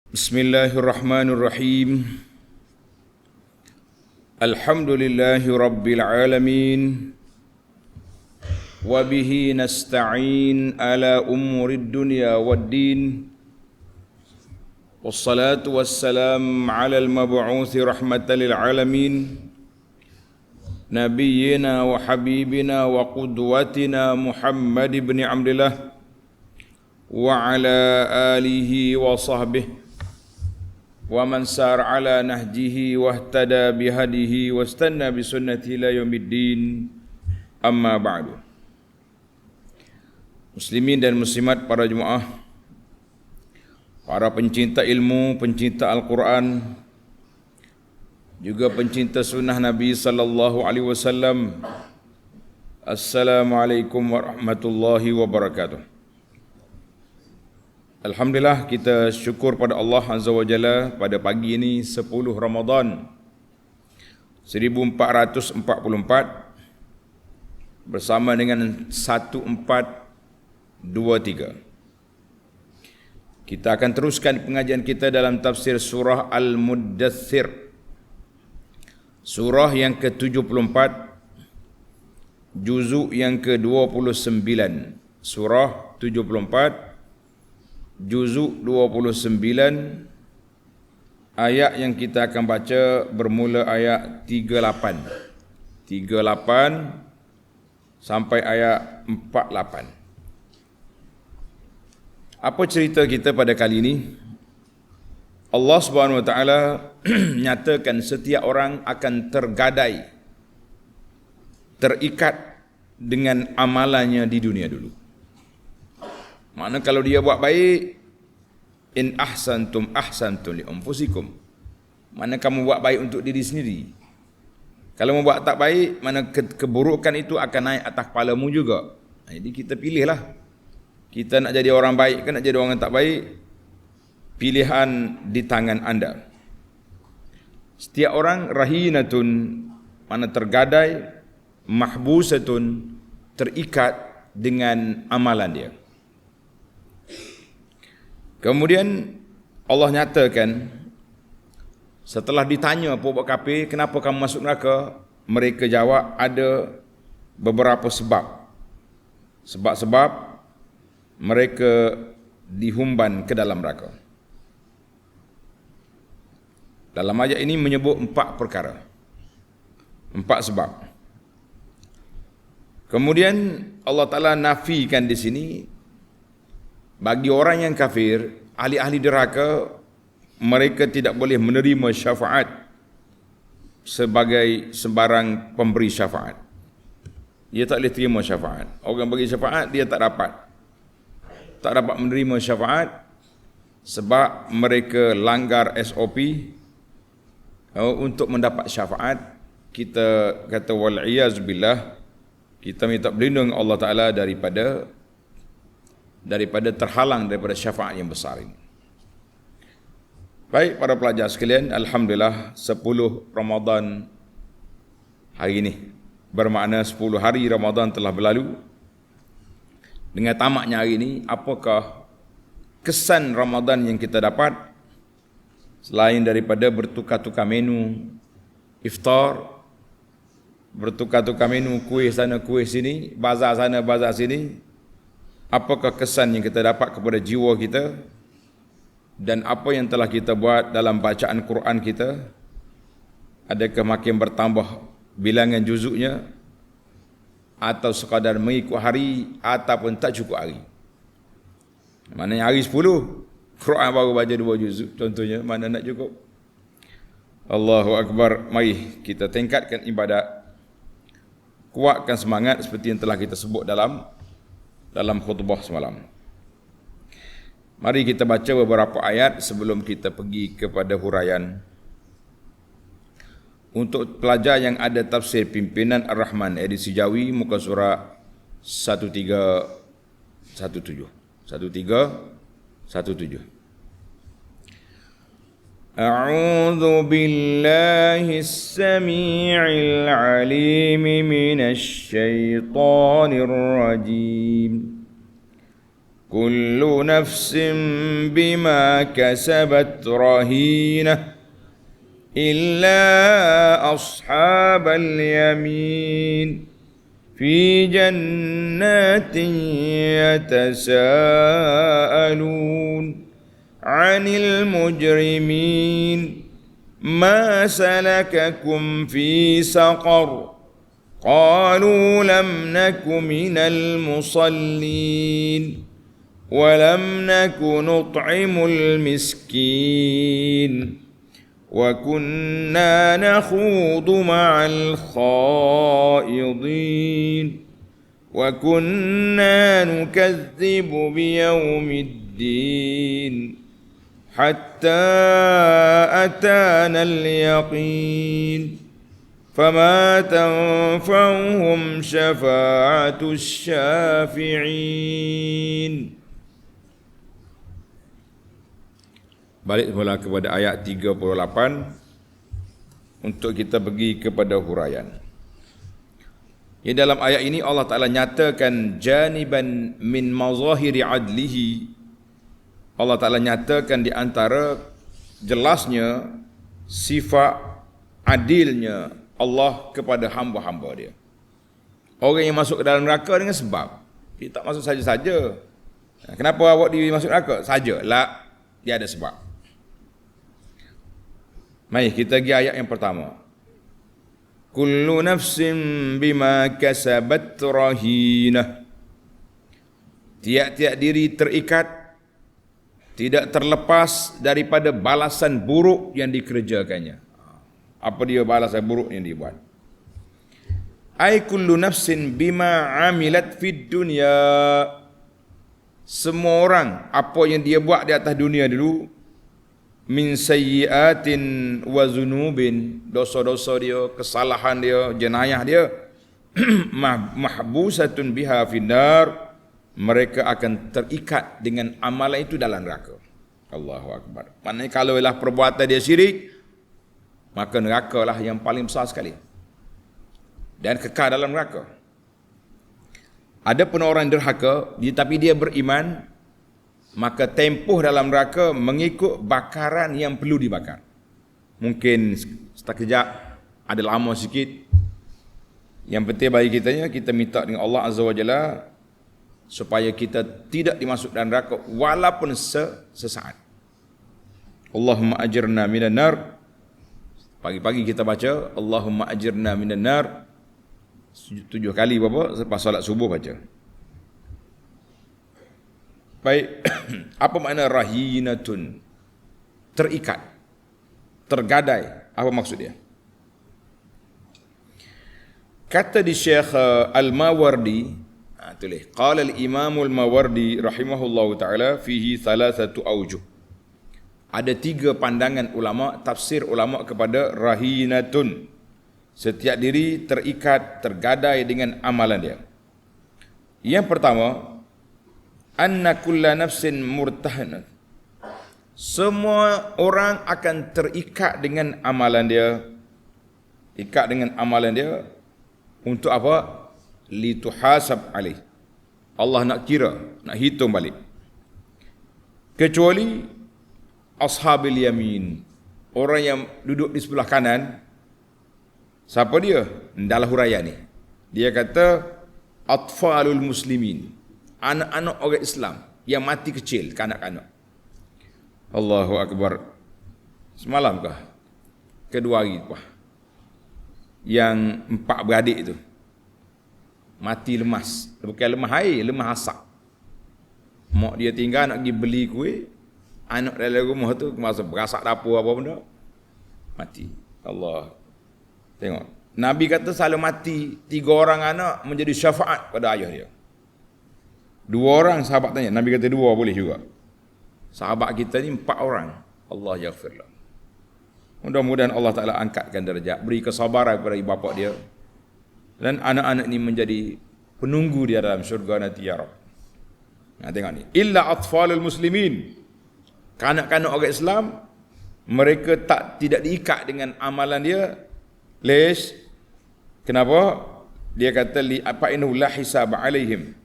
Bismillahirrahmanirrahim. Alhamdulillahi rabbil alamin. Wa bihi nasta'in ala umurid dunya waddin. Wassalatu wassalam ala al-mab'uthi rahmatan lil alamin. Nabiyyina wa habibina wa qudwatina Muhammad ibn Abdullah wa ala alihi wa sahbihi wa man sar ala nahjihi wahtada bihadihi wastanna bisunnatihi ila yaumiddin. Amma ba'du. Muslimin dan muslimat, para jemaah, para pencinta ilmu, pencinta Al-Quran, juga pencinta sunnah Nabi sallallahu alaihi wasallam. Assalamualaikum warahmatullahi wabarakatuh. Alhamdulillah, kita syukur pada Allah Azza wa Jalla pada pagi ini 10 Ramadan 1444 bersama dengan 1423. Kita akan teruskan pengajian kita dalam tafsir surah Al-Muddathir, surah yang ke-74, juzuk yang ke-29. Surah 74, juzuk 29, ayat yang kita akan baca bermula ayat 38 sampai ayat 48. Apa cerita kita pada kali ini? Allah Subhanahu wa taala nyatakan setiap orang akan tergadai, terikat dengan amalannya di dunia dulu. Makna kalau dia buat baik, in ahsantum ahsantum li anfusikum. Mana kamu buat baik untuk diri sendiri. Kalau mau buat tak baik, mana keburukan itu akan naik atas kepalamu juga. Jadi kita pilihlah. Kita nak jadi orang baik ke nak jadi orang tak baik, pilihan di tangan anda. Setiap orang rahinatun, mana tergadai, mahbusatun, terikat dengan amalan dia. Kemudian Allah nyatakan, setelah ditanya puak kafir, kenapa kamu masuk neraka? Mereka jawab, ada beberapa sebab. Sebab-sebab mereka dihumban ke dalam neraka. Dalam ayat ini menyebut 4 perkara, 4 sebab. Kemudian Allah Ta'ala nafikan di sini, bagi orang yang kafir, ahli-ahli neraka, mereka tidak boleh menerima syafaat sebagai sembarang pemberi syafaat. Dia tak boleh terima syafaat. Orang bagi syafaat, dia tak dapat menerima syafaat sebab mereka langgar SOP. Untuk mendapat syafaat, kita kata wal'iyazubillah, kita minta berlindung Allah Ta'ala daripada terhalang daripada syafaat yang besar ini. Baik para pelajar sekalian, alhamdulillah 10 Ramadan hari ini, bermakna 10 hari Ramadan telah berlalu. Dengan tamatnya hari ini, apakah kesan Ramadan yang kita dapat selain daripada bertukar-tukar menu iftar, bertukar-tukar menu kuih sana kuih sini, bazar sana bazar sini? Apakah kesan yang kita dapat kepada jiwa kita, dan apa yang telah kita buat dalam bacaan Quran kita? Adakah makin bertambah bilangan juzuknya, atau sekadar mengikut hari, ataupun tak cukup hari? Maknanya hari 10 Quran baru baca 2 juzuk contohnya, mana nak cukup? Allahu Akbar. Mari kita tingkatkan ibadat, kuatkan semangat seperti yang telah kita sebut dalam khutbah semalam. Mari kita baca beberapa ayat sebelum kita pergi kepada huraian. Untuk pelajar yang ada tafsir Pimpinan Ar-Rahman edisi Jawi, muka surat 1317. A'udzu billahi as-sami'il 'alim minasy syaithanir rajim. kullu nafsin bima kasabat rahinah illa ashabal yamin fi jannatin yatasaalun 'anil mujrimin ma salakakum fi saqar qalu lam naku minal musallin wa lam naku nut'imul miskin wa kunna nakhudu ma'al khaidin wa kunna nukadzibu biyaumiddin hatta atana al-yaqin fama tanfa'uhum syafa'atus syafi'in. Balik semula kepada ayat 38 untuk kita pergi kepada huraian. Ya, dalam ayat ini Allah Ta'ala nyatakan janiban min mazahiri adlihi. Allah Ta'ala nyatakan di antara jelasnya sifat adilnya Allah kepada hamba-hamba dia. Orang yang masuk ke dalam neraka dengan sebab. Dia tak masuk saja-saja. Kenapa awak dimasuk neraka? Saja. Lah, dia ada sebab. Mari kita pergi ayat yang pertama. Kullu nafsin bima kasabat rahinah. Tiap-tiap diri terikat, tidak terlepas daripada balasan buruk yang dikerjakannya. Apa dia balasan buruk yang dibuat? Ai kullu nafsin bima amilat fid dunya. Semua orang apa yang dia buat di atas dunia dulu, min sayyiatin wa zunubin, dosa-dosa dia, kesalahan dia, jenayah dia, mahbusatun biha finnar, mereka akan terikat dengan amalan itu dalam neraka. Allahu Akbar. Maknanya kalau ialah perbuatan dia syirik, maka neraka lah yang paling besar sekali. Dan kekal dalam neraka. Ada pun orang derhaka, tapi dia beriman, maka tempoh dalam neraka mengikut bakaran yang perlu dibakar. Mungkin sekejap, ada lama sikit. Yang penting bagi kita minta dengan Allah Azza wa Jalla supaya kita tidak dimasuk dalam neraka walaupun sesaat. Allahumma ajirna minan nar. Pagi-pagi kita baca Allahumma ajirna minan nar 7 kali berapa selepas solat subuh baca. Baik, apa makna rahinatun? Terikat, tergadai. Apa maksud dia? Kata di Syekh Al-Mawardi, tulis, qala al-Imam Al-Mawardi rahimahullahu taala fihi thalathatu awjuh. Ada 3 pandangan ulama, tafsir ulama kepada rahinatun. Setiap diri terikat, tergadai dengan amalan dia. Yang pertama, anna kulla nafsin murtahanat. Semua orang akan terikat dengan amalan dia. Ikat dengan amalan dia untuk apa? Lituhasab alaih. Allah nak kira, nak hitung balik. Kecuali ashabil yamin, orang yang duduk di sebelah kanan. Siapa dia? Dalam huraian ni dia kata atfalul muslimin, anak-anak orang Islam yang mati kecil, kanak-kanak. Allahu Akbar. Semalam kah? Kedua hari kah? Yang 4 beradik itu mati lemas. Bukan lemah air, lemah asak. Mak dia tinggal nak pergi beli kuih, anak dalam rumah tu masa berasak dapur apa benda, mati. Allah. Tengok. Nabi kata selalu mati 3 orang anak menjadi syafaat pada ayah dia. 2 orang sahabat tanya, Nabi kata 2 boleh juga. Sahabat kita ni 4 orang. Allah yaghfirlah. Mudah-mudahan Allah Ta'ala angkatkan darjat, beri kesabaran kepada ibu bapa dia, dan anak-anak ni menjadi penunggu dia dalam syurga nanti ya Rabb. Nah, tengok ni. Illa atfalul muslimin. Kanak-kanak orang Islam, mereka tidak diikat dengan amalan dia. Kenapa? Dia kata li apa innahu la hisab alaihim.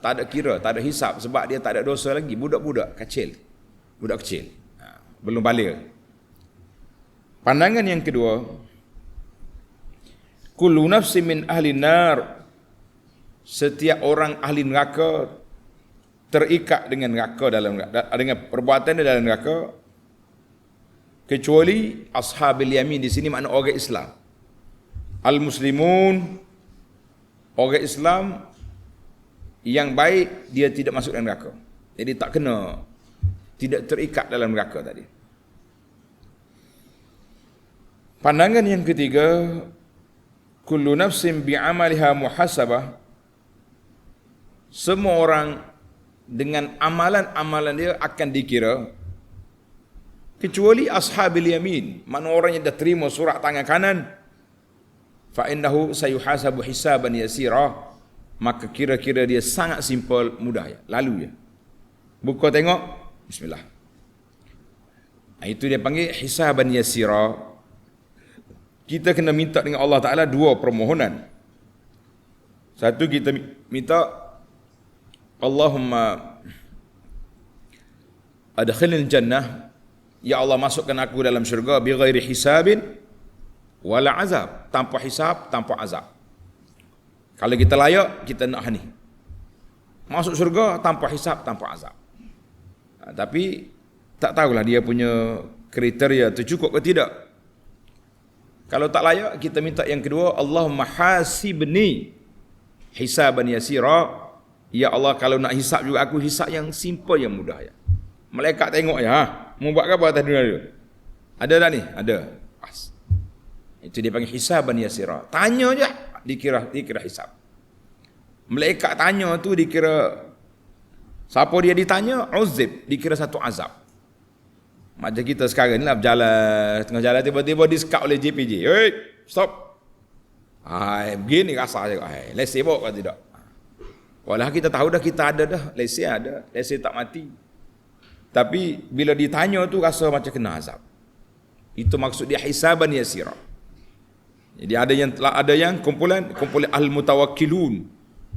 tak ada kira, tak ada hisap sebab dia tak ada dosa lagi, budak kecil. Belum balik. Pandangan yang kedua, kullu nafsin min ahli nar, setiap orang ahli neraka terikat dengan neraka dengan perbuatan dalam neraka, kecuali ashabil yamin. Di sini makna orang Islam. Al-muslimun, orang Islam yang baik, dia tidak masuk dalam neraka. Jadi tak kena, tidak terikat dalam neraka tadi. Pandangan yang ketiga, kullu nafsin bi'amaliha muhasabah, semua orang dengan amalan-amalan dia akan dikira, kecuali ashabil yamin, mana orang yang dah terima surat tangan kanan, fa innahu sayuhasabu hisaban yasira, maka kira-kira dia sangat simple, mudah ya, lalu ya. Buka tengok, bismillah. Itu dia panggil hisaban yasira. Kita kena minta dengan Allah Ta'ala dua permohonan. Satu, kita minta, Allahumma adkhilil jannah, ya Allah masukkan aku dalam syurga bi ghairi hisabin wala azab, tanpa hisab, tanpa azab. Kalau kita layak, kita nak ni masuk syurga tanpa hisab, tanpa azab. Tapi tak tahulah dia punya kriteria itu cukup ke tidak. Kalau tak layak, kita minta yang kedua, Allahumma hasibni hisaban yasira, ya Allah kalau nak hisab juga aku hisab yang simple, yang mudah ya. Malaikat tengok ya, mau buat apa atas dunia dia? Ada dah ni? Ada. Pas. Itu dia panggil hisaban yasira. Tanya je, dikira hisab. Malaikat tanya tu dikira, siapa dia ditanya? Uzib, dikira satu azab. Macam kita sekarang ni lah berjalan, tengah jalan tiba-tiba di-scout oleh JPJ. Hei, stop. Begini rasa je. Lesen bawa ke tidak? Walau kita tahu dah, kita ada dah, lesen ada, lesen tak mati. Tapi bila ditanya tu rasa macam kena azab. Itu maksud dia hisaban yasira. Jadi ada yang kumpulan al-mutawakkilun,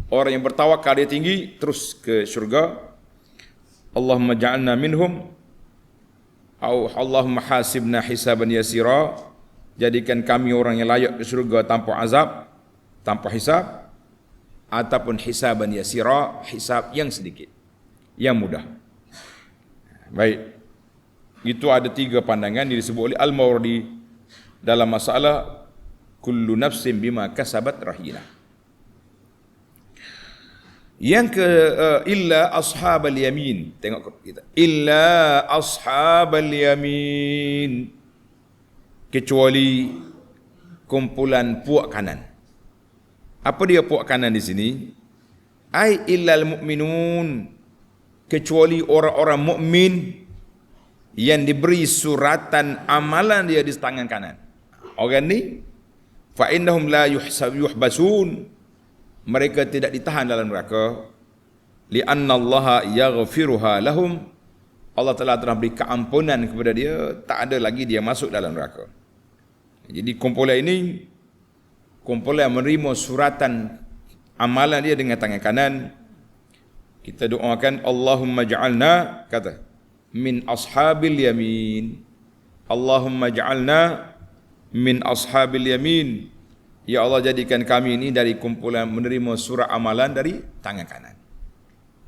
orang yang bertawakal, dia tinggi terus ke syurga. Allahumma ja'alna minhum, au Allahumma hasibna hisaban yasira, jadikan kami orang yang layak ke syurga tanpa azab, tanpa hisab, ataupun hisaban yasira, hisab yang sedikit, yang mudah. Baik, itu ada tiga pandangan yang disebut oleh Al-Mawardi dalam masalah kullu nafsin bima kasabat rahina. Yang ke illa ashabal yamin, tengok kita, illa ashabal yamin, kecuali kumpulan puak kanan. Apa dia puak kanan di sini? Ai illal mu'minun, kecuali orang-orang mukmin yang diberi suratan amalan dia di tangan kanan. Orang ni fa innahum la yuhbasun, mereka tidak ditahan dalam neraka, li anna Allah yaghfiruha lahum, Allah telah beri keampunan kepada dia, tak ada lagi dia masuk dalam neraka. Jadi kumpulan ini kumpulan menerima suratan amalan dia dengan tangan kanan. Kita doakan Allahumma ja'alna, kata, min ashabil yamin. Allahumma ja'alna min ashabil yamin. Ya Allah, jadikan kami ini dari kumpulan menerima surat amalan dari tangan kanan.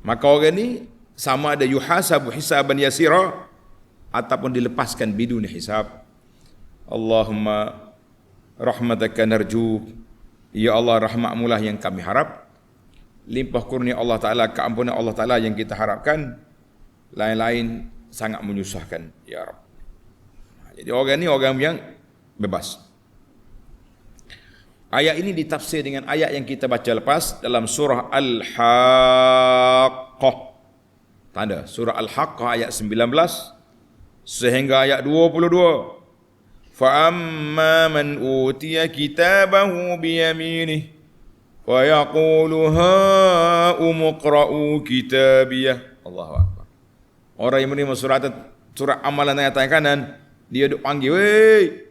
Maka orang ni sama ada yuhasabu hisaban yasira ataupun dilepaskan bidun hisab. Allahumma rahmataka narju, ya Allah rahmatmu lah yang kami harap. Limpah kurnia Allah Ta'ala, keampunan Allah Ta'ala yang kita harapkan, lain-lain sangat menyusahkan, ya Rabb. Jadi orang ni orang yang bebas. Ayat ini ditafsir dengan ayat yang kita baca lepas dalam surah Al-Haqqah. Tanda surah Al-Haqqah ayat 19 sehingga ayat 22. Fa amma man utiya kitabahu bi yaminih wa yaqulu ha umqra'u kitabiyah. Allahu akbar. Orang yang menerima surat amalan ayat kanan, dia duk panggil, "Wei,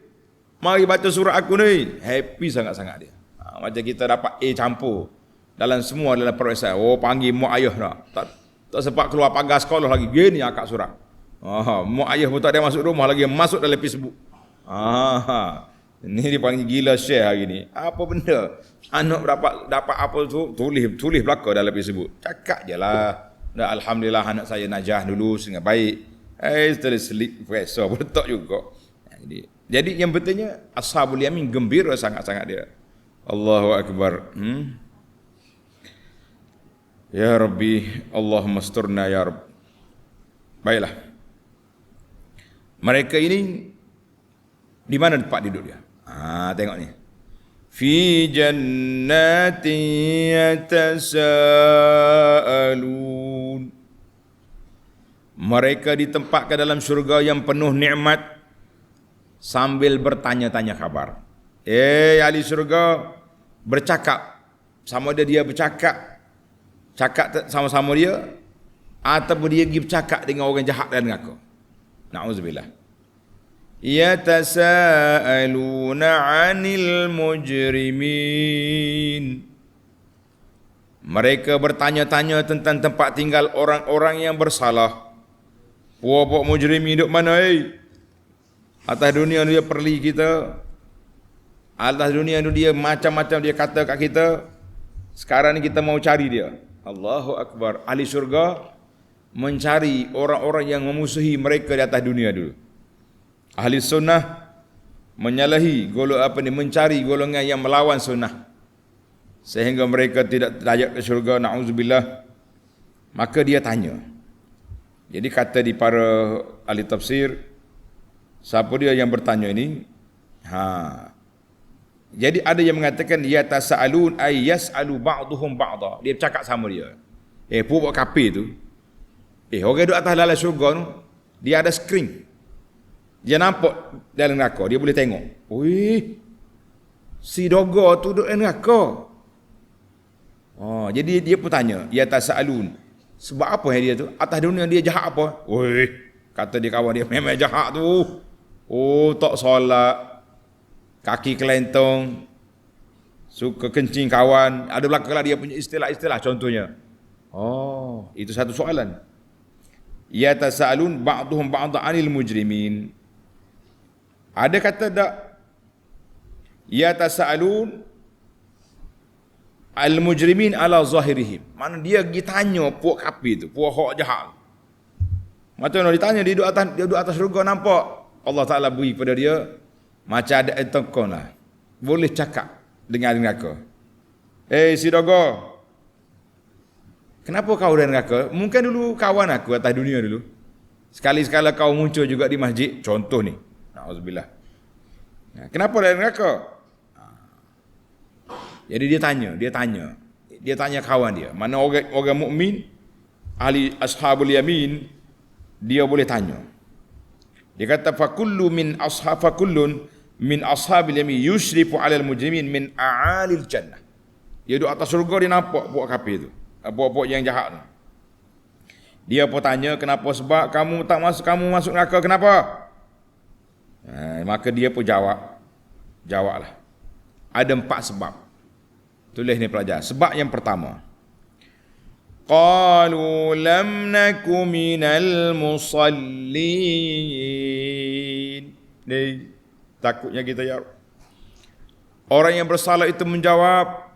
mari baca surah aku ni." Happy sangat-sangat dia. Macam kita dapat A campur, dalam semua dalam perwebsite. Oh, panggil mak ayah nak. Tak sempat keluar pagar sekolah lagi. Gini akak surat. Mak ayah pun tak ada masuk rumah lagi, masuk dalam Facebook. Ini dipanggil gila share hari ni. Apa benda? Anak dapat apa tu? Tulis belakang dalam Facebook. Cakap je lah. Dah, alhamdulillah anak saya najah dulu dengan baik. Setelah sleep profesor betul juga. Jadi yang betulnya ashabul yamin gembira sangat-sangat dia. Allahu akbar. Ya Rabbi, Allahumma asturna ya Rabb. Baiklah. Mereka ini di mana tempat duduk dia? Tengok ni. Fi jannatin yatasaalun. Mereka ditempatkan dalam syurga yang penuh nikmat sambil bertanya-tanya khabar. Ahli syurga bercakap, sama ada dia bercakap sama-sama dia, ataupun dia pergi bercakap dengan orang jahat dan neraka. Na'udzubillah. Yatasaaluna 'anil mujrimin. Mereka bertanya-tanya tentang tempat tinggal orang-orang yang bersalah. Puak-puak mujrimin duduk mana? Atas dunia dia perli kita. Atas dunia dia macam-macam dia kata kat kita. Sekarang ni kita mau cari dia. Allahu akbar. Ahli syurga mencari orang-orang yang memusuhi mereka di atas dunia dulu. Ahli sunnah mencari golongan yang melawan sunnah sehingga mereka tidak layak ke syurga, na'udzubillah. Maka dia tanya. Jadi kata di para ahli tafsir, siapa dia yang bertanya ini? Jadi ada yang mengatakan yatasaalun ay yas'alu ba'duhum ba'dha. Dia bercakap sama dia. Puak kafir tu. Orang duduk atas dalam syurga tu, dia ada skrin. Dia nampak dalam neraka, dia boleh tengok. Si doga tu duduk dalam neraka. Jadi dia pun tanya, yatasaalun. Sebab apa dia tu? Atas dunia dia jahat apa? Kata dia kawan dia memang jahat tu. Tak solat, kaki kelentong, suka kencing kawan. Ada belakanglah dia punya istilah-istilah contohnya. Itu satu soalan. Yatasaalun ba'duhum ba'dha 'anil mujrimin. Ada kata tak? Yatasaalun al-mujrimin ala zahirihim. Mana dia pergi tanya puak kafir tu, puak hak jahat. Macam mana ditanya, dia duduk atas syurga nampak. Allah Ta'ala beri pada dia macam ada entokon lah. Boleh cakap dengan neraka. Si doga, kenapa kau dari neraka? Mungkin dulu kawan aku atas dunia dulu. Sekali-sekala kau muncul juga di masjid. Contoh ni. Na'udzubillah. Kenapa dari neraka? Jadi dia tanya kawan dia. Mana orang mukmin, ahli ashabul yamin, dia boleh tanya. Dia kata fakullun min ashabil yamin yushrifu 'alal mujrimin min a'alil jannah. Dia duduk atas syurga, dia nampak puak kafir tu, puak-puak yang jahat tu. Dia pun tanya, kenapa? Sebab kamu masuk neraka, kenapa? Maka dia pun jawablah. Ada 4 sebab. Tulis ni pelajar. Sebab yang pertama, qalu lam naku minal musallin. Ni takutnya kita ya. Orang yang bersalah itu menjawab,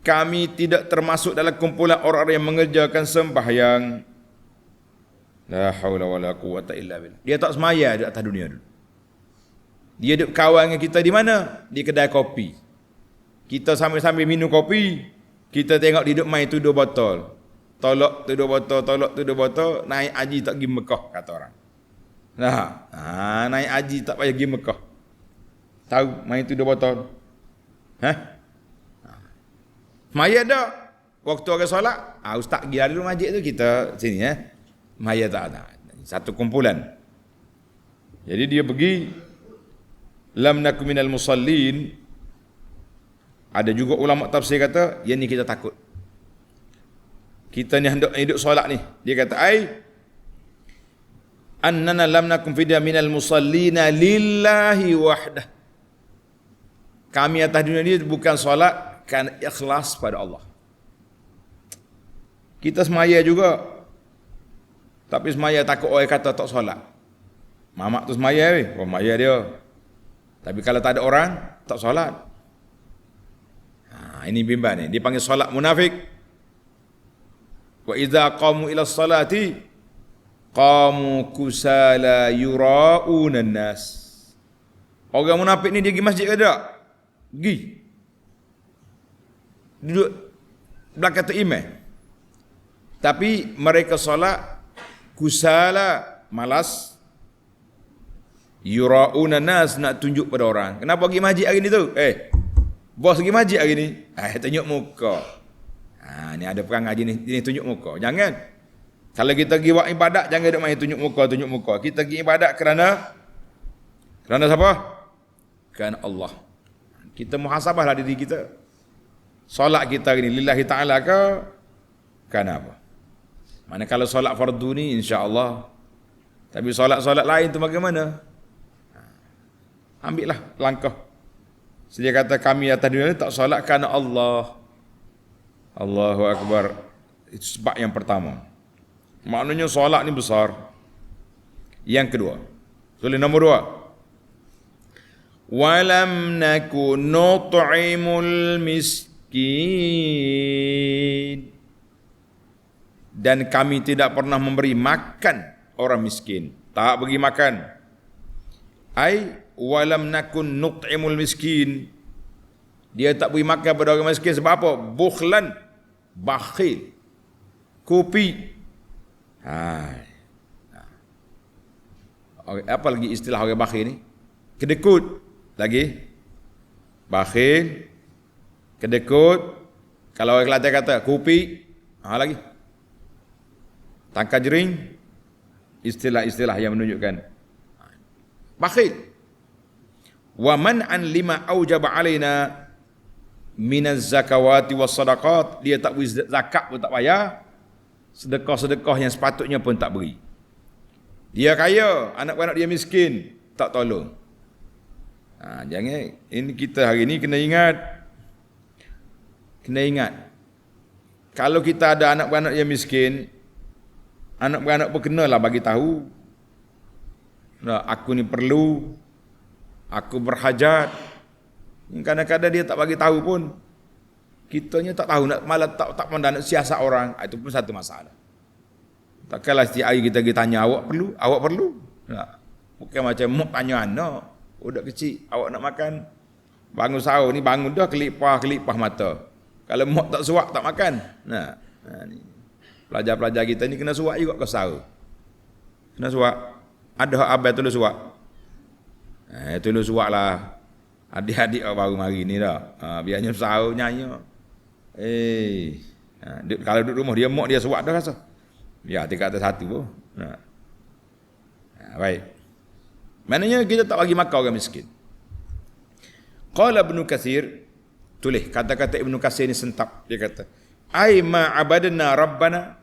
kami tidak termasuk dalam kumpulan orang-orang yang mengerjakan sembahyang. La haula wala quwwata illa billah. Dia tak semaya di atas dunia dulu. Dia duduk kawan dengan kita di mana? Di kedai kopi. Kita sambil-sambil minum kopi, kita tengok dia duduk main tuduh botol. Tolak tuduh botol, naik haji tak pergi Mekah, kata orang. Naik haji tak payah pergi Mekah. Tahu main tuduh botol? Maya tak? Waktu orang solat, ustaz pergi dulu masjid tu, kita sini Maya tak ada. Satu kumpulan. Jadi dia pergi, lam naku minal musallin. Ada juga ulama tafsir kata, yang ni kita takut. Kita ni hendak hidup solat ni. Dia kata, annana lam nakum fidya minal musallina lillahi wahdah. Kami atas dunia ni bukan solat, kan ikhlas pada Allah. Kita semaya juga. Tapi semaya takut orang kata tak solat. Mamak tu semaya weh. Oh, semaya dia. Tapi kalau tak ada orang, tak solat. Ini bimbang ni. Dia panggil solat munafik. Wa idza qamu ila salati qamu kusala yura'una nas. Orang munafik ni dia pergi masjid ke tak? Pergi. Duduk belakang imam. Tapi mereka solat kusala, malas. Yura'una nas, nak tunjuk pada orang. Kenapa pergi masjid hari ni tu? Bos pergi masjid hari ni. Tunjuk muka. Ni ada perang haji ni tunjuk muka. Jangan. Kalau kita pergi buat ibadat, jangan duk main tunjuk muka. Kita pergi ibadat kerana siapa? Kerana Allah. Kita muhasabahlah diri kita. Solat kita hari ni lillahi ta'ala ke? Kerana apa? Mana kalau solat fardu ni insya-Allah. Tapi solat-solat lain tu bagaimana? Ambillah langkah. Sedia kata kami atas dunia ni tak solat kerana Allah. Allahu Akbar. Itu sebab yang pertama. Maknanya solat ni besar. Yang kedua. Soalan nombor 2. Walam naku nut'imul miskin. Dan kami tidak pernah memberi makan orang miskin. Tak bagi makan. Walam nakun nut'imul miskin. Dia tak beri makan pada orang miskin sebab apa? Bukhlan, bakhil, kopi. Apa lagi istilah orang bakhil ni? Kedekut. Lagi bakhil, kedekut. Kalau orang Kelantan kata kopi, lagi tangkap jering. Istilah-istilah yang menunjukkan bakhil. Wa man'an lima aujaba alaina minaz zakawati was sadaqat. Dia tak beri zakat pun tak payah. Sedekah-sedekah yang sepatutnya pun tak beri. Dia kaya, anak-anak dia miskin, tak tolong. Jangan, ini kita hari ni kena ingat. Kalau kita ada anak-anak yang miskin, anak-anak pun kenalah bagi tahu. Aku ni perlu, aku berhajat. Kadang-kadang dia tak bagi tahu pun. Kitanya tak tahu, malah tak pandang nak siasat orang. Itu pun satu masalah. Takkanlah setiap hari kita tanya, awak perlu? Bukan macam mak tanya anak. Budak kecil, awak nak makan? Bangun sahur ni, bangun dah kelipah mata. Kalau mak tak suap, tak makan. Ni. Pelajar-pelajar kita ni kena suap juga ke sahur. Kena suap. Ada hak abang tolong suap. Tolong suap lah. Adik-adik baru mari ni dah. Biarnya sahur nyanyi. Kalau duduk rumah dia mak dia suap dah rasa. Ya, tingkat atas satu pun. Baik. Maknanya kita tak bagi makan orang miskin. Qala Ibnu Katsir, tulis kata-kata Ibnu Katsir ni sentap. Dia kata, "Ai ma abadna rabbana."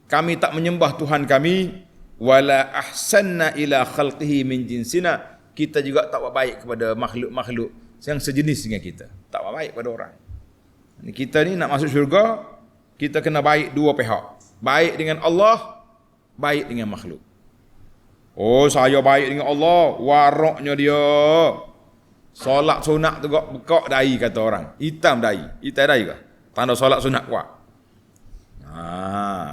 Kami tak menyembah Tuhan kami, wala ahsanna ila khalqihi min jinsina. Kita juga tak buat baik kepada makhluk-makhluk yang sejenis dengan kita. Tak buat baik pada orang. Kita ni nak masuk syurga, kita kena baik dua pihak. Baik dengan Allah, baik dengan makhluk. Oh, saya baik dengan Allah, waraknya dia. Solat sunat tu bekak dahi kata orang. Hitam dahi ke? Tanda solat sunat kuat.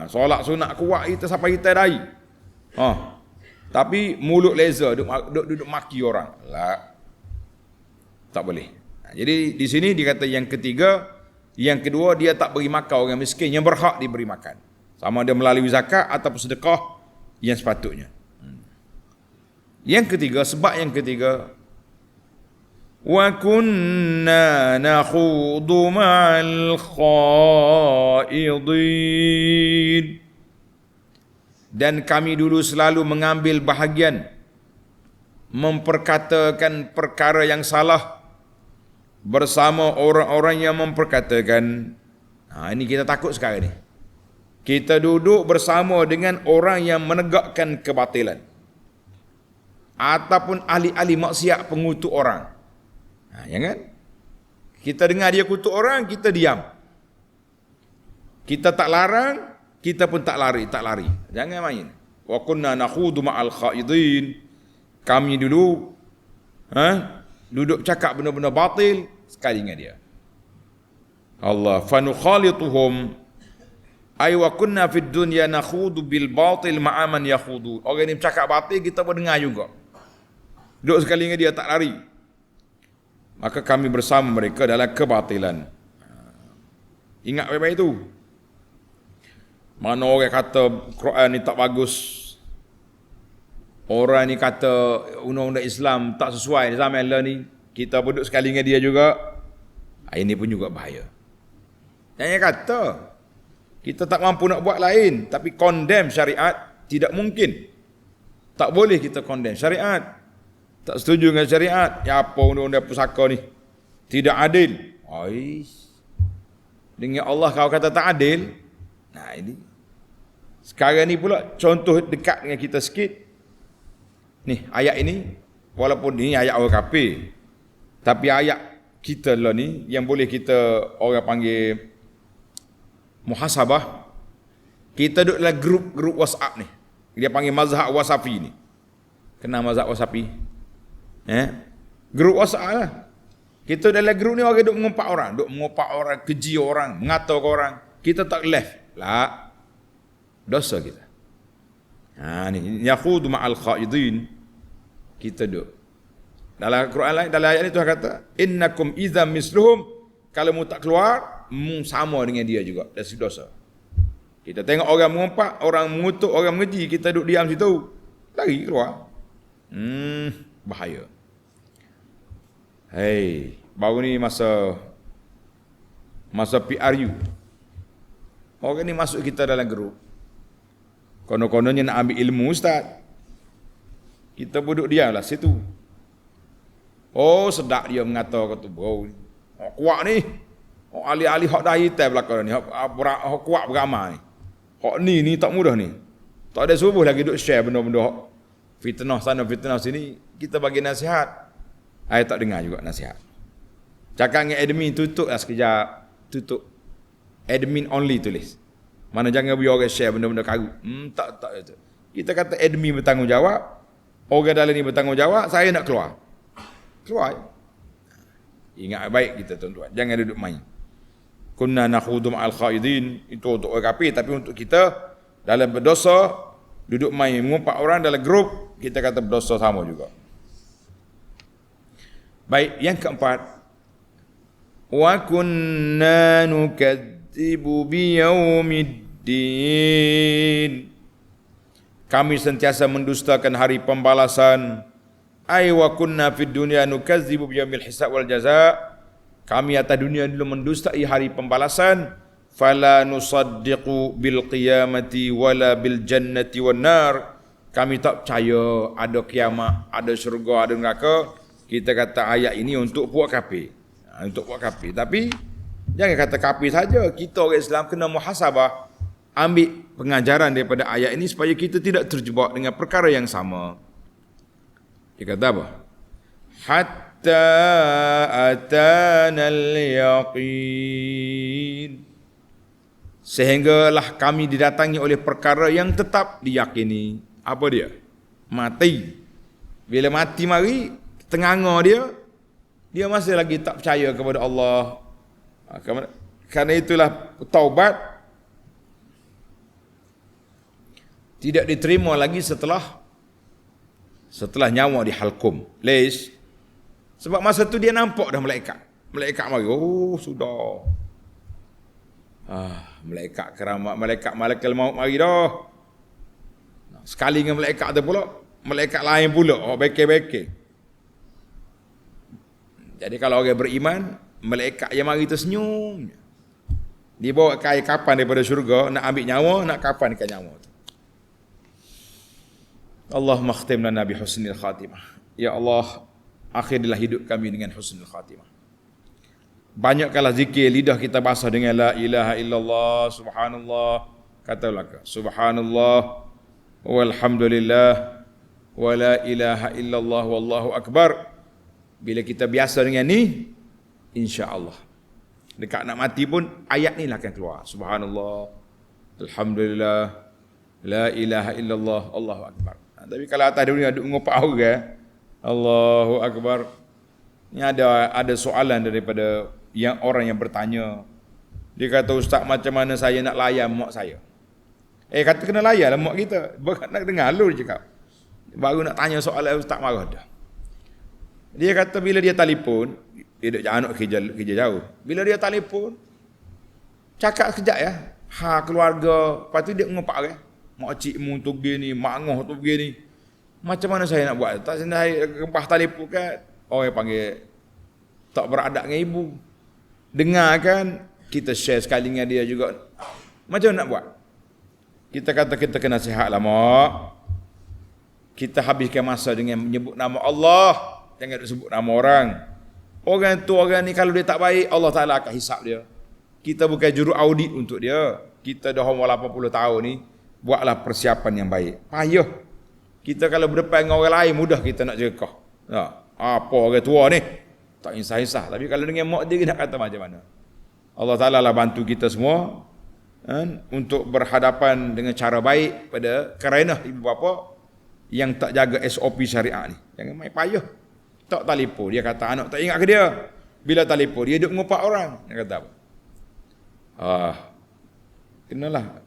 Solat sunat kuat itu sampai hitam dahi. Tapi mulut laser duduk maki orang. Lah. Tak boleh. Jadi di sini dia kata yang ketiga, yang kedua dia tak beri makan orang miskin yang berhak diberi makan. Sama ada melalui zakat ataupun sedekah yang sepatutnya. Yang ketiga, sebab yang ketiga, wa kunna nakhudu ma'al khaidin. Dan kami dulu selalu mengambil bahagian memperkatakan perkara yang salah bersama orang-orang yang memperkatakan. Ini kita takut sekarang ni. Kita duduk bersama dengan orang yang menegakkan kebatilan ataupun ahli-ahli maksiat pengutuk orang. Jangan. Kita dengar dia kutuk orang, kita diam. Kita tak larang, kita pun tak lari. Jangan main. Wa kunna nakhudu ma'al khaidin. Kami dulu duduk cakap benda-benda batil sekali dengan dia. Allah fanukhalituhum ay wa kunna fid dunya nakhudu bil batil ma'a man yakhudu. Orang ni bercakap batil, kita pun dengar juga. Duduk sekali dengan dia, tak lari. Maka kami bersama mereka dalam kebatilan. Ingat baik-baik itu. Mana orang kata Quran ni tak bagus, orang ni kata undang-undang Islam tak sesuai zaman ni, kita duduk sekali dengan dia juga. Ini pun juga bahaya. Yang kata kita tak mampu nak buat lain, tapi condemn syariat tidak mungkin. Tak boleh kita condemn syariat. Tak setuju dengan syariat. Ya apa undang-undang pusaka ni? Tidak adil. Dengan Allah kau kata tak adil. Nah ini. Sekarang ni pula contoh dekat dengan kita sikit. Ni ayat ini, walaupun ni ayat orang kafir, tapi ayat kita lah ni yang boleh kita orang panggil muhasabah. Kita duduk dalam grup WhatsApp ni. Dia panggil mazhab wasafi ni. Kenal mazhab wasafi? Grup WhatsApp lah. Kita dalam grup ni orang duduk mengumpat orang, keji orang, mengatakan orang. Kita tak left. Lah. Dosa kita. Ni yakhudu ma'al khaidin. Kita duduk. Dalam Quran lain, dalam ayat ni Tuhan kata, innakum idza misluhum, kalau mu tak keluar, mu sama dengan dia juga. Dari dosa. Kita tengok orang mengumpat, orang mengutuk, orang mengeji, kita duduk diam situ. Lari keluar. Bahaya. Baru ni masa PRU. Orang ni masuk kita dalam grup. Konon-kononnya nak ambil ilmu ustaz. Kita duduk diam lah situ. Sedap dia mengatakan tu, bro. Kuat ni. Ahli-ahli hak dah hitam belakang ni. Hak kuat beramai. Hak ni tak mudah ni. Tak ada subuh lagi duk share benda-benda hak fitnah sana, fitnah sini. Kita bagi nasihat. Saya tak dengar juga nasihat. Cakap dengan admin, tutup lah sekejap. Tutup. Admin only tulis. Mana jangan biar orang share benda-benda karut. Tak. Kita kata admin bertanggungjawab. Orang dalam ni bertanggungjawab. Saya nak keluar. Keluar. Ingat baik kita tuan-tuan. Jangan duduk main. Kunna nakhudu ma'al khaidin. Itu untuk orang kafir. Tapi untuk kita, dalam berdosa, duduk main, mengumpat orang dalam grup, kita kata berdosa sama juga. Baik, yang keempat. Wa kunna nukadzibu biyaumiddin. Kami sentiasa mendustakan hari pembalasan. Ay wa kunna fid dunya nukadzibu biyaumil hisab wal jazaa. Kami atas dunia dulu mendustai hari pembalasan. Fala nusaddiqu bil qiyamati wala bil jannati wan nar. Kami tak percaya ada kiamat, ada syurga, ada neraka. Kita kata ayat ini untuk puak kafir. Untuk puak kafir. Tapi jangan kata kafir saja. Kita orang Islam kena muhasabah. Ambil pengajaran daripada ayat ini supaya kita tidak terjebak dengan perkara yang sama. Dia kata apa? Hatta atana al-yaqin. Sehinggalah kami didatangi oleh perkara yang tetap diyakini. Apa dia? Mati. Bila mati mari, tenganga dia masih lagi tak percaya kepada Allah. Karena itulah taubat tidak diterima lagi setelah nyawa dihalkum. Leis. Sebab masa tu dia nampak dah malaikat. Malaikat mari. Sudah. Malaikat keramat, malaikat maut mari dah. Sekali dengan malaikat tu pula, malaikat lain pula, bekir-bekir. Jadi kalau orang beriman, malaikat yang mari tu senyum. Dia bawa kain kapan daripada syurga, nak ambil nyawa, nak kapankan nyawa tu. Allahumma khtim lana bi husnil khatimah. Ya Allah, akhirilah hidup kami dengan husnul khatimah. Banyakkanlah zikir, lidah kita basah dengan la ilaha illallah, subhanallah. Katalah subhanallah walhamdulillah wa la ilaha illallah wallahu akbar. Bila kita biasa dengan ni, insya-Allah Dekat nak mati pun ayat ni lah akan keluar. Subhanallah, alhamdulillah, la ilaha illallah, Allahu akbar. Tapi kalau atas dunia duk ngopak orang, Allahu akbar. Ni ada soalan daripada yang orang yang bertanya. Dia kata, ustaz, macam mana saya nak layan mak saya? Kata kena layan lah mak kita. Bukan nak dengar lu dia cakap. Baru nak tanya soalan, ustaz marah dah. Dia kata bila dia telefon, dia duduk anak kerja jauh. Bila dia telefon, cakap sekejap ya. Keluarga. Lepas tu dia ngopak kan. Mak cik mu tu begini, mak ngoh tu begini. Macam mana saya nak buat? Tak saya kempah telefon kan. Orang panggil tak beradab dengan ibu. Dengar kan, kita share sekali dengan dia juga. Macam mana nak buat? Kita kata kita kena sihat lah mak. Kita habiskan masa dengan menyebut nama Allah. Jangan sebut nama orang. Orang tu, orang ni kalau dia tak baik, Allah Ta'ala akan hisap dia. Kita bukan juru audit untuk dia. Kita dah umur 80 tahun ni, buatlah persiapan yang baik. Payah. Kita kalau berdepan dengan orang lain, mudah kita nak jerkah. Apa orang tua ni? Tak insah-insah. Tapi kalau dengan mak dia, nak kata macam mana? Allah Ta'ala lah bantu kita semua untuk berhadapan dengan cara baik pada kerana ibu bapa yang tak jaga SOP syariat ni. Jangan main payah. Tak telefon, dia kata anak tak ingat ke dia. Bila telefon, dia duduk mengopak orang. Dia kata apa? Kenalah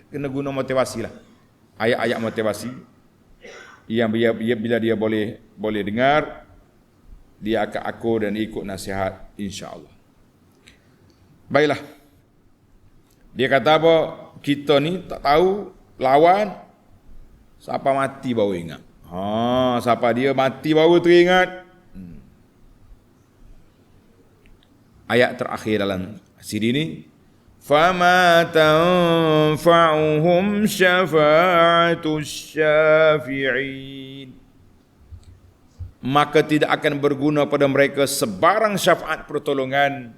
kena guna motivasi lah. Ayat-ayat motivasi yang bila dia boleh dengar, dia akan akur dan ikut nasihat, insya-Allah. Baiklah. Dia kata apa? Kita ni tak tahu lawan, siapa mati baru ingat. Siapa dia mati baru teringat. Ayat terakhir dalam siri ini, fama tanfa'uhum syafa'atus syafi'in. Maka tidak akan berguna pada mereka sebarang syafaat pertolongan.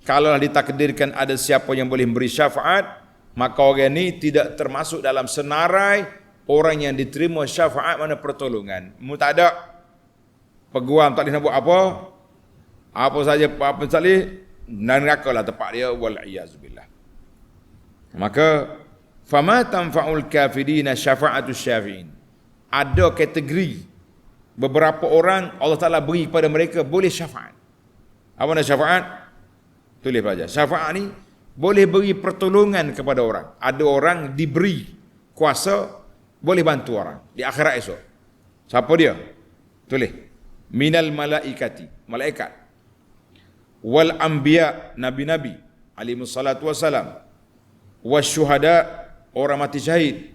Kalau ditakdirkan ada siapa yang boleh memberi syafaat, maka orang ini tidak termasuk dalam senarai orang yang diterima syafaat mana pertolongan. Tak ada peguam, tak boleh nak buat apa saja, apa salih, neraka lah tempat dia, wal-iyazubillah. Maka fama tanfa'ul kafirina syafa'atus syafi'in. Ada kategori beberapa orang Allah Ta'ala beri kepada mereka boleh syafaat. Apa nak syafaat? Tulis pelajar. Syafaat ni boleh beri pertolongan kepada orang. Ada orang diberi kuasa boleh bantu orang di akhirat esok. Siapa dia? Tulis. Minal malaikati, malaikat. Wal anbiya, nabi-nabi alaihi salatu wassalam. Wasyuhada, orang mati syahid.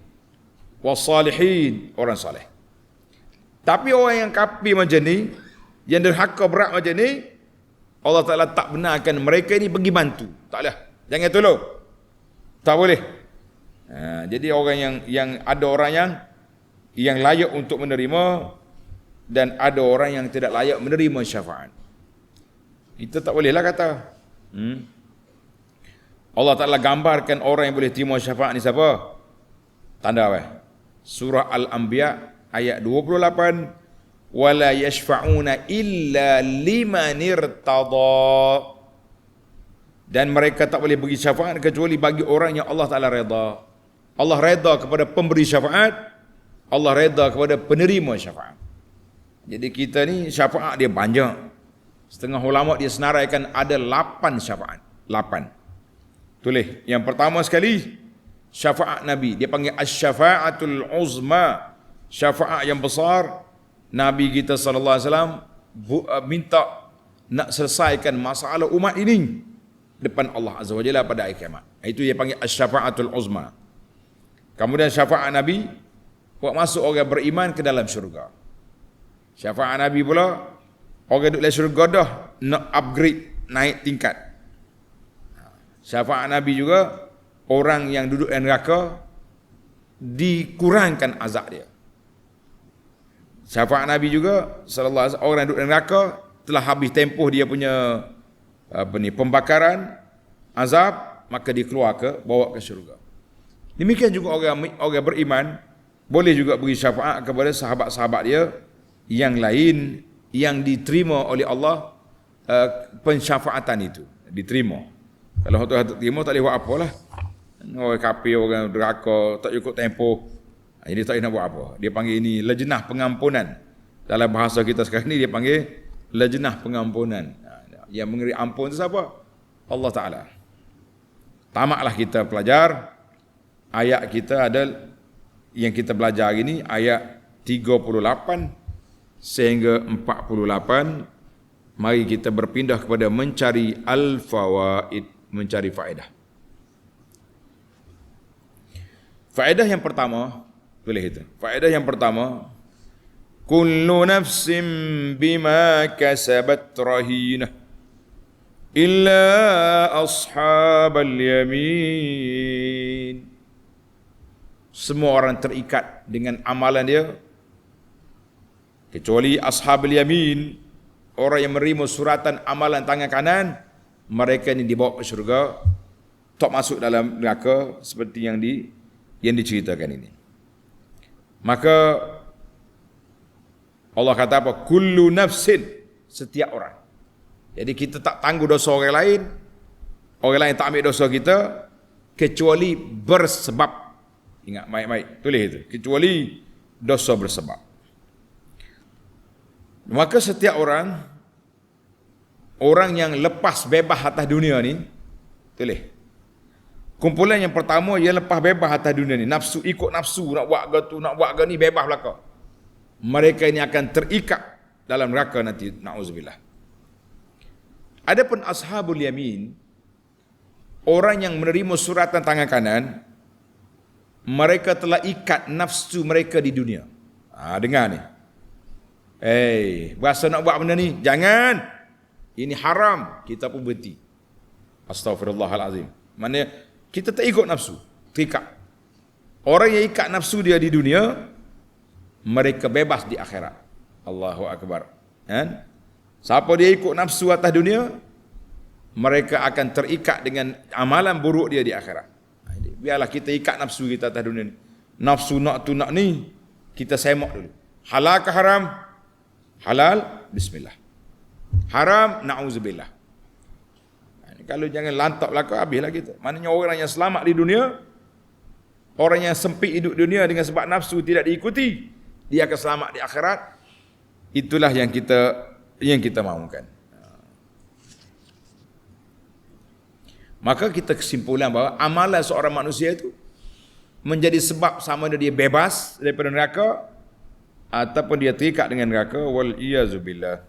Wassalihin, orang saleh. Tapi orang yang kafir macam ni, yang derhaka berat macam ni, Allah Ta'ala tak benarkan mereka ni pergi bantu. Tak boleh. Jangan tolong. Tak boleh. Jadi orang yang ada orang yang layak untuk menerima dan ada orang yang tidak layak menerima syafaat. Itu tak bolehlah kata. Allah Ta'ala gambarkan orang yang boleh terima syafaat ni siapa? Tanda apa? Surah Al-Anbiya ayat 28. Wala yashfa'una illa liman irtada. Dan mereka tak boleh bagi syafaat kecuali bagi orang yang Allah Ta'ala redha. Allah redha kepada pemberi syafaat, Allah redha kepada penerima syafaat. Jadi kita ni syafaat dia banyak. Setengah ulama dia senaraikan ada 8 syafaat. 8. Tulis. Yang pertama sekali, syafaat Nabi. Dia panggil as-syafa'atul uzma. Syafaat yang besar. Nabi kita sallallahu alaihi wasallam minta nak selesaikan masalah umat ini depan Allah Azza wa Jalla pada hari kiamat. Itu dia panggil as-syafa'atul uzma. Kemudian syafaat Nabi buat masuk orang beriman ke dalam syurga. Syafaat Nabi pula orang duduk dalam syurga dah nak upgrade, naik tingkat. Syafaat Nabi juga orang yang duduk dalam neraka dikurangkan azab dia. Syafaat Nabi juga sallallahu alaihi wasallam orang yang duduk dalam neraka telah habis tempoh dia punya pembakaran azab, maka dikeluar bawa ke syurga. Demikian juga orang beriman boleh juga beri syafaat kepada sahabat-sahabat dia yang lain yang diterima oleh Allah pensyafaatan itu. diterima. Kalau hak terima tak boleh buat apalah. Orang kafir, orang deraka, tak cukup tempoh. Jadi tak nak buat apa. Dia panggil ini lejnah pengampunan. Dalam bahasa kita sekarang ni dia panggil lejnah pengampunan. Yang memberi ampun itu siapa? Allah Ta'ala. Tamaklah kita pelajar. Ayat kita ada yang kita belajar hari ini ayat 38 sehingga 48. Mari kita berpindah kepada mencari al-fawaid, mencari faedah. Faedah yang pertama, boleh itu. Faedah yang pertama, kullu nafsin bima kasabat rahinah illa ashabal yamin. Semua orang terikat dengan amalan dia kecuali ashabul yamin, orang yang menerima suratan amalan tangan kanan. Mereka ini dibawa ke syurga, tak masuk dalam neraka seperti yang diceritakan ini. Maka Allah kata apa? Kullu nafsin, setiap orang. Jadi kita tak tangguh dosa orang lain tak ambil dosa kita kecuali bersebab. Ingat baik-baik, tulis itu. Kecuali dosa bersebab. Maka setiap orang yang lepas bebas atas dunia ni, tulis. Kumpulan yang pertama ia lepas bebas atas dunia ni, nafsu ikut nafsu, nak buat ke tu, nak buat ke ni, bebas belaka. Mereka ini akan terikat dalam neraka nanti, na'udzubillah. Adapun ashabul yamin, orang yang menerima suratan tangan kanan, mereka telah ikat nafsu mereka di dunia. Dengar ni. Berasa nak buat benda ni, jangan. Ini haram, kita pun berhenti. Astaghfirullahalazim. Maksudnya kita tak ikut nafsu, terikat. Orang yang ikat nafsu dia di dunia, mereka bebas di akhirat. Allahu akbar. Kan? Siapa dia ikut nafsu atas dunia, mereka akan terikat dengan amalan buruk dia di akhirat. Biarlah kita ikat nafsu kita atas dunia ni. Nafsu nak tu nak ni, kita semak dulu. Halal ke haram? Halal, bismillah. Haram, na'udzubillah. Kalau jangan lantak belaka, habislah kita. Maknanya orang yang selamat di dunia, orang yang sempit hidup dunia dengan sebab nafsu tidak diikuti, dia akan selamat di akhirat. Itulah yang kita mahukan. Maka kita kesimpulan bahawa amalan seorang manusia itu menjadi sebab sama ada dia bebas daripada neraka ataupun dia terikat dengan neraka, wal iyazubillah.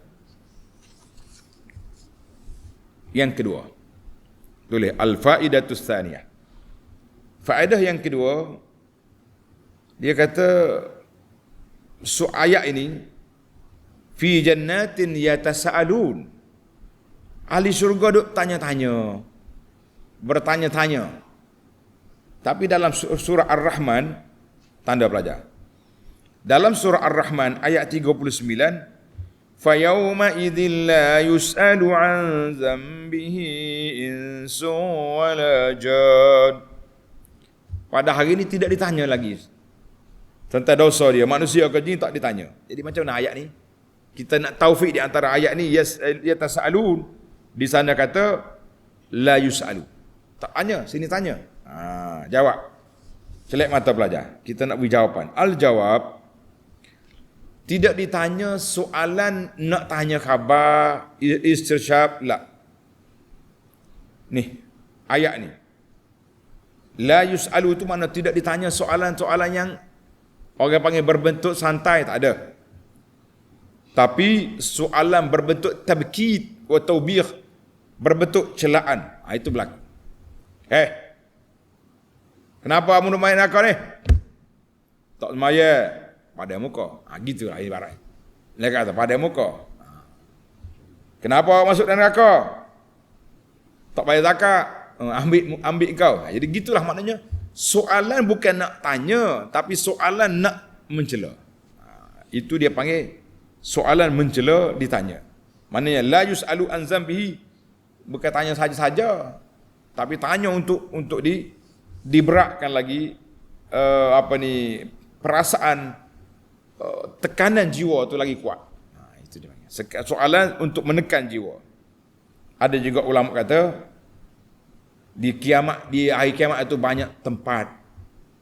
Yang kedua, tulis al-faidatus tsaniyah. Faedah yang kedua, dia kata ayat ini fi jannatin yatasaalun. Ahli syurga duk tanya-tanya, bertanya-tanya. Tapi dalam surah Ar-Rahman, tanda pelajar. Dalam surah Ar-Rahman ayat 39, فَيَوْمَ إِذٍ لَا يُسْأَلُ عَنْ ذَنْبِهِ إِنْسٌ وَلَا جَانٌ. Pada hari ini tidak ditanya lagi tentang dosa dia, manusia ke jin tak ditanya. Jadi macam mana ayat ni? Kita nak taufik di antara ayat ni, yatasaalun. Di sana kata la yus'alu. Tak tanya, sini tanya. Jawab. Selek mata pelajar. Kita nak beri jawapan. Al-jawab, tidak ditanya soalan nak tanya khabar, istirsyab, la. Ni, ayat ni. La yus'alu itu makna tidak ditanya soalan-soalan yang orang panggil berbentuk santai, tak ada. Tapi soalan berbentuk tabkid wa taubih, berbentuk celaan. Itu berlaku. Kenapa kamu main aku ni? Tak semaya. Pada muka. Gitulah ibarat. Dia kata pada muka. Kenapa masuk dalam neraka? Tak bayar zakat. Ambil kau. Jadi gitulah maknanya. Soalan bukan nak tanya, tapi soalan nak mencela. Itu dia panggil soalan mencela ditanya. Maknanya la yus'alu an zambihi, bukan tanya saja-saja, tapi tanya untuk diberatkan lagi perasaan, tekanan jiwa tu lagi kuat. Itu dia panggil. Soalan untuk menekan jiwa. Ada juga ulama kata di hari kiamat itu banyak tempat.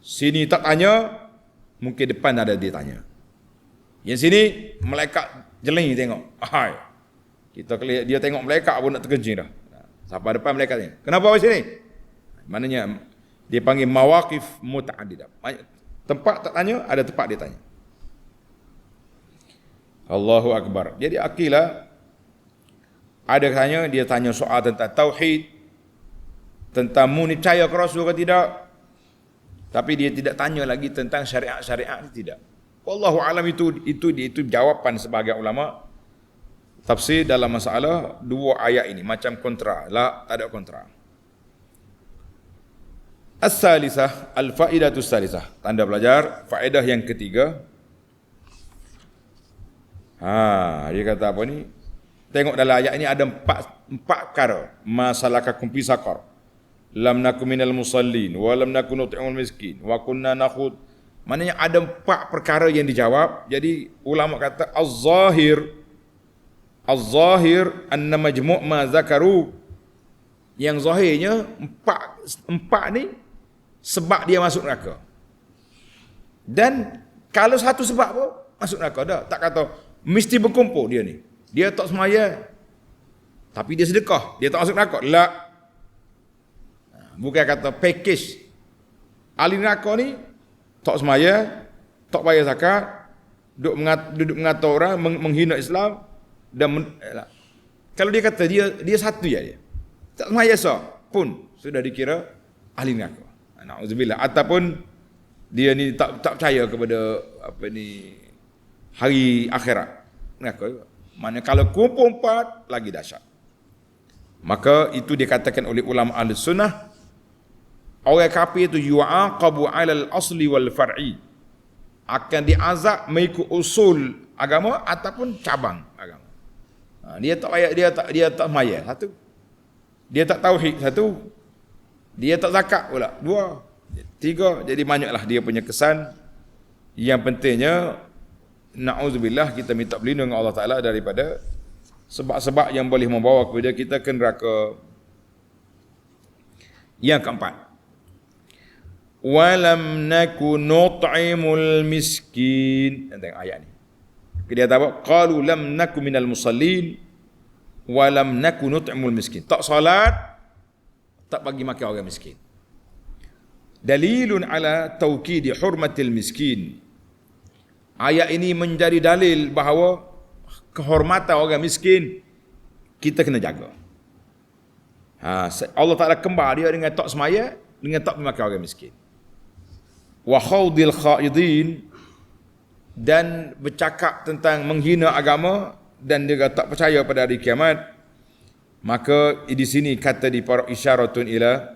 Sini tak tanya, mungkin depan ada dia tanya. Yang sini malaikat jeling tengok. Hai. Dia tengok malaikat pun nak terkencing dah. Sampai depan malaikat tanya, "Kenapa awak sini?" Maknanya dia panggil mawaqif muta'addidah. Tempat tak tanya, ada tempat dia tanya. Allahu akbar. Jadi akilah ada tanya, dia tanya soal tentang tauhid, tentang mu ni percaya ke Rasul ke tidak. Tapi dia tidak tanya lagi tentang syariat-syariat, tidak. Wallahu alam, itu jawapan sebahagian ulama tafsir dalam masalah dua ayat ini macam kontra. Tak ada kontra. As-salisah, al-faidatu as-salisah. Tanda belajar, faedah yang ketiga. Dia kata apa ni? Tengok dalam ayat ini ada empat perkara. Masalakakum fi saqar. Lam nakum minal musallin wa lam nakun nut'imul miskin wa kunna nakhud. Maknanya ada empat perkara yang dijawab. Jadi ulama kata az-zahir anna majmu' ma zakaru. Yang zahirnya empat ni sebab dia masuk neraka. Dan kalau satu sebab pun masuk neraka dah. Tak kata mesti berkumpul dia ni. Dia tak semaya tapi dia sedekah, dia tak masuk neraka. La. Bukan kata package. Ahli neraka ni tak semaya, tak bayar zakat, duduk mengata orang, menghina Islam dan kalau dia kata dia satu je dia. Tak semaya pun sudah dikira ahli neraka. Na'udzubillah. Ataupun dia ni tak percaya kepada hari akhirat. Neraka juga. Mana kalau kumpul empat lagi dahsyat. Maka itu dikatakan oleh ulama ahli sunnah, orang kafir itu yu'aqabu 'alal asli wal far'i, akan diazab mengikut usul agama ataupun cabang agama. Dia tak maya satu. Dia tak tauhid satu. Dia tak zakat pula dua. Tiga. Jadi banyaklah dia punya kesan. Yang pentingnya na'udzubillah, kita minta perlindungan Allah Ta'ala daripada sebab-sebab yang boleh membawa kepada kita ke neraka. Yang keempat, walam naku nut'imul miskin. Tengok ayat ni. Dia kata apa? Qalu lam naku minal musallin walam naku nut'imul miskin. Tak salat, tak bagi makan orang miskin. Dalilun ala tawkidi hurmatil miskin. Ayat ini menjadi dalil bahawa kehormatan orang miskin kita kena jaga. Allah Ta'ala kembar dia dengan tak semaya, dengan tak memakai orang miskin. Wa khawdil khaidin, dan bercakap tentang menghina agama dan dia tak percaya pada hari kiamat. Maka di sini kata di para isyaratun ila,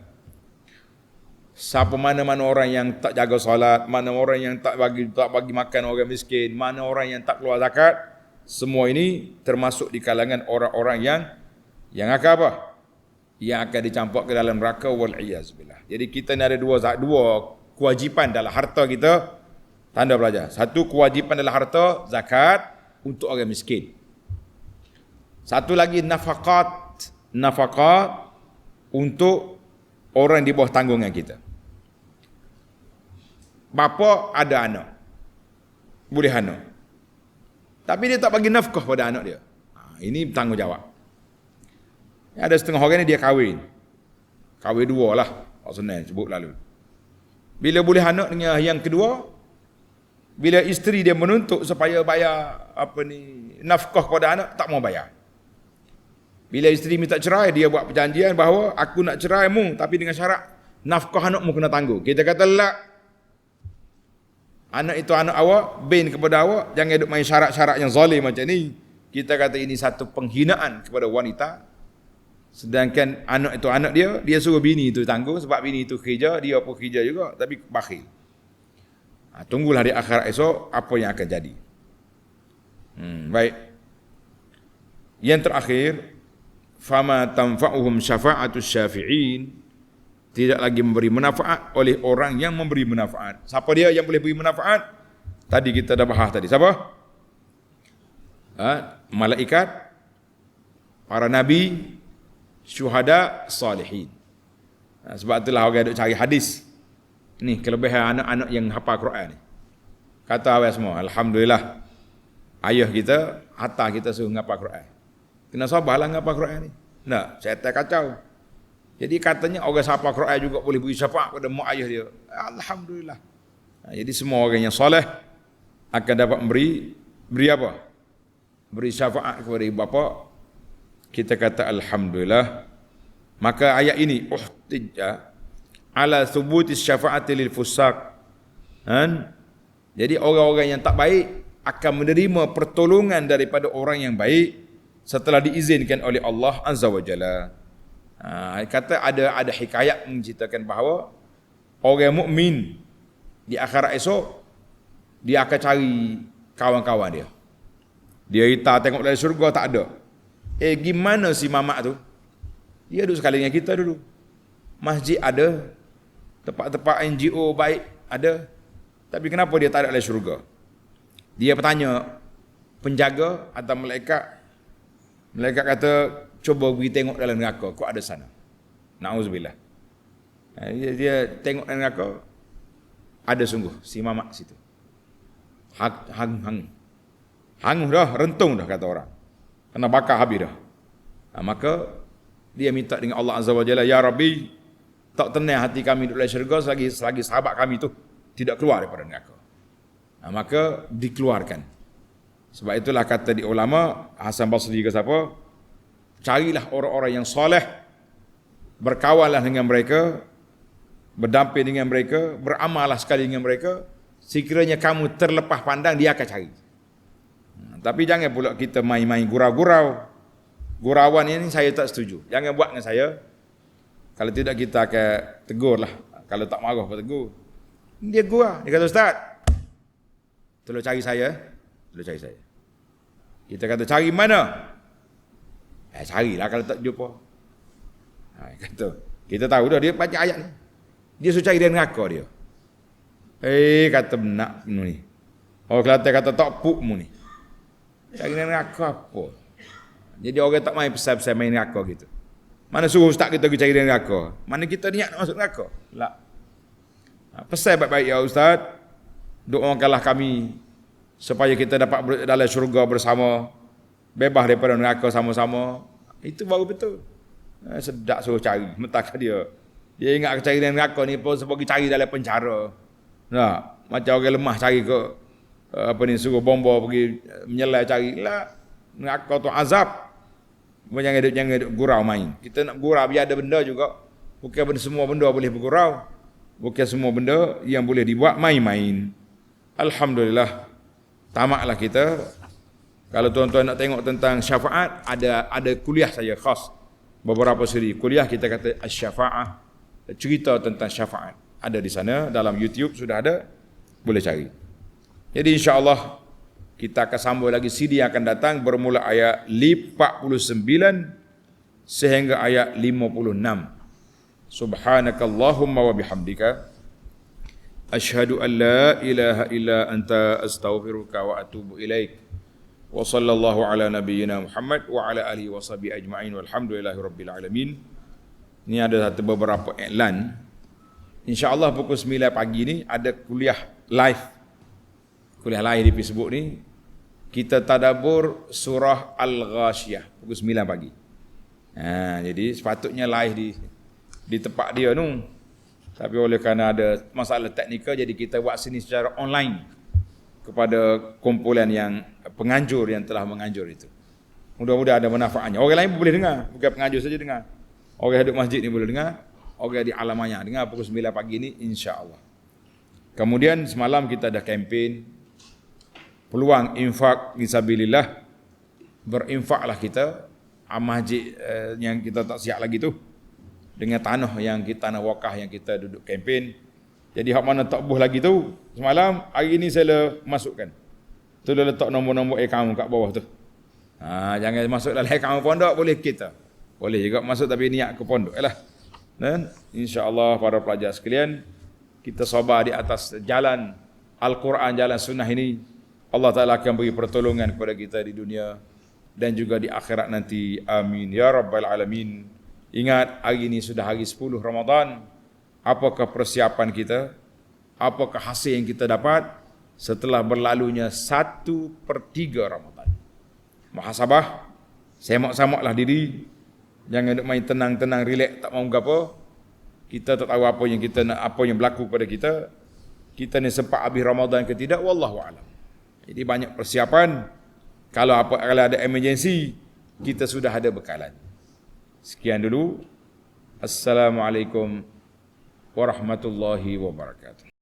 siapa mana-mana orang yang tak jaga solat, mana orang yang tak bagi makan orang miskin, mana orang yang tak keluar zakat, semua ini termasuk di kalangan orang-orang yang akan apa? Yang akan dicampur ke dalam neraka, wal iyaz billah. Jadi kita ni ada dua kewajipan dalam harta kita. Tanda belajar. Satu, kewajipan dalam harta zakat untuk orang miskin. Satu lagi nafaqat untuk orang di bawah tanggungan kita. Bapa ada anak, boleh anak, tapi dia tak bagi nafkah pada anak dia. Ini bertanggungjawab. Ada setengah orang ni dia kahwin dua lah, senang sebut lalu. Bila boleh anak dengan yang kedua, bila isteri dia menuntut supaya bayar nafkah kepada anak, tak mau bayar. Bila isteri minta cerai, dia buat perjanjian bahawa aku nak ceraimu tapi dengan syarat nafkah anakmu kena tanggung. Kita kata la. Anak itu anak awak, bin kepada awak, jangan duk main syarat-syarat yang zalim macam ni. Kita kata ini satu penghinaan kepada wanita. Sedangkan anak itu anak dia suruh bini itu tanggung sebab bini itu kerja, dia pun kerja juga tapi bakhil. Tunggulah di akhirat esok apa yang akan jadi. Baik. Yang terakhir, fama tanfa'uhum syafa'atus syafi'in, tidak lagi memberi manfaat oleh orang yang memberi manfaat. Siapa dia yang boleh beri manfaat? Tadi kita dah bahas tadi. Siapa? Malaikat, para nabi, syuhada, salihin. Sebab itulah orang duk cari hadis. Ni kelebihan anak-anak yang hafal Quran ni. Kata awak semua, alhamdulillah. Ayah kita, hatta kita suruh ngapal Quran. Kena sabarlah ngapal Quran ni. Nak, saya kacau. Jadi katanya orang hafal Quran juga boleh beri syafaat pada mak ayah dia. Alhamdulillah. Jadi semua orang yang soleh akan dapat beri apa? Beri syafaat kepada ibu bapa. Kita kata alhamdulillah. Maka ayat ini uhtija ala thubuti syafaati lil fusaq. Jadi orang-orang yang tak baik akan menerima pertolongan daripada orang yang baik setelah diizinkan oleh Allah Azza wa Jalla. Kata ada hikayat menceritakan bahawa orang mukmin di akhirat esok dia akan cari kawan-kawan dia. Dia tengok dari syurga tak ada. Gimana si mamak tu? Dia duduk sekali dengan kita dulu. Masjid ada, tempat-tempat NGO baik ada. Tapi kenapa dia tak ada dalam syurga? Dia bertanya penjaga atau malaikat. Malaikat kata, cuba pergi tengok dalam neraka, kau ada sana. Na'udzubillah. Dia tengok dalam neraka, ada sungguh si mamak situ. Hangus dah, rentung dah kata orang. Kena bakar habis dah. Maka dia minta dengan Allah Azza wa Jalla, ya Rabbi, tak tenang hati kami duduk dalam syurga selagi sahabat kami tu tidak keluar daripada neraka. Maka dikeluarkan. Sebab itulah kata di ulama, Hasan Basri ke siapa, carilah orang-orang yang soleh, berkawanlah dengan mereka, berdamping dengan mereka, beramallah sekali dengan mereka, sekiranya kamu terlepas pandang, dia akan cari. Tapi jangan pula kita main-main gurau-gurau. Gurauan ini saya tak setuju. Jangan buat dengan saya. Kalau tidak kita akan tegur lah. Kalau tak marah pun tegur. Dia gurau. Dia kata, Ustaz, tolong cari saya. Tolong cari saya. Kita kata, cari mana? Carilah kalau tak jumpa. Kata, kita tahu dah dia baca ayat ni. Dia suruh cari dia neraka dia. Kata benak ni. Orang Kelantan kata tak puk mu ni. Cari dia neraka apa? Jadi orang tak main pesan-pesan main neraka gitu. Mana suruh ustaz kita pergi cari dia neraka? Mana kita niat nak masuk neraka? Tak. Pesan baik-baik ya ustaz. Doakanlah kami supaya kita dapat dalam syurga bersama, bebas daripada neraka sama-sama. Itu baru betul. Sedap suruh cari. Mentakkan dia ingat cari dia neraka ni pun sebab cari dalam penjara. Nah, macam orang lemah cari ke suruh bomba pergi menyelai cari lah. Neraka tu azab. Jangan duduk gurau main. Kita nak gurau biar ada benda juga. Bukan semua benda boleh bergurau. Bukan semua benda yang boleh dibuat main-main. Alhamdulillah. Tamaklah kita. Kalau tuan-tuan nak tengok tentang syafaat, ada kuliah saya khas. Beberapa siri kuliah kita kata asy-syafa'ah. Cerita tentang syafaat. Ada di sana dalam YouTube sudah ada. Boleh cari. Jadi insya-Allah kita akan sambung lagi CD yang akan datang bermula ayat 49 sehingga ayat 56. Subhanakallahumma wa bihamdika asyhadu an la ilaha illa anta astaghfiruka wa atubu ilaik. Wa sallallahu ala nabiyyina Muhammad wa ala alihi wa sahbihi ajma'in walhamdulillahirabbil alamin. Ini ada beberapa iklan. Insya-Allah pukul 9 pagi ni ada kuliah live. Kuliah live di Facebook ni. Kita tadabbur surah Al-Ghashiyah pukul 9 pagi. Jadi sepatutnya live di tempat dia tu. Tapi oleh kerana ada masalah teknikal, jadi kita buat sini secara online kepada kumpulan yang penganjur yang telah menganjur itu. Mudah-mudahan ada manfaatnya. Orang lain pun boleh dengar, bukan penganjur saja dengar. Orang yang duduk masjid ni boleh dengar, orang di alamanya dengar pukul 9 pagi ni insya-Allah. Kemudian semalam kita ada kempen peluang infak fisabilillah. Berinfaklah kita masjid yang kita tak siap lagi tu dengan tanah yang kita tanah wakaf yang kita duduk kempen. Jadi hak mana tak buh lagi tu semalam, hari ni saya masukkan. Tu dah letak nombor-nombor akaun kat bawah tu. Jangan masuk dalam akaun pondok, boleh kita. Boleh juga masuk tapi niat ke pondok lah. Dan insya-Allah para pelajar sekalian, kita sabar di atas jalan Al-Quran, jalan sunnah ini. Allah Ta'ala akan beri pertolongan kepada kita di dunia dan juga di akhirat nanti. Amin. Ya Rabbal Alamin. Ingat, hari ini sudah hari 10 Ramadan. Apakah persiapan kita? Apakah hasil yang kita dapat setelah berlalunya 1/3 Ramadan? Muhasabah, semak-samaklah diri. Jangan duk main tenang-tenang, relax, tak mahu apa. Kita tak tahu apa yang kita nak, apa yang berlaku pada kita. Kita ni sempat habis Ramadan ke tidak, wallahu alam. Jadi banyak persiapan. Kalau ada emergency, kita sudah ada bekalan. Sekian dulu. Assalamualaikum warahmatullahi wabarakatuh.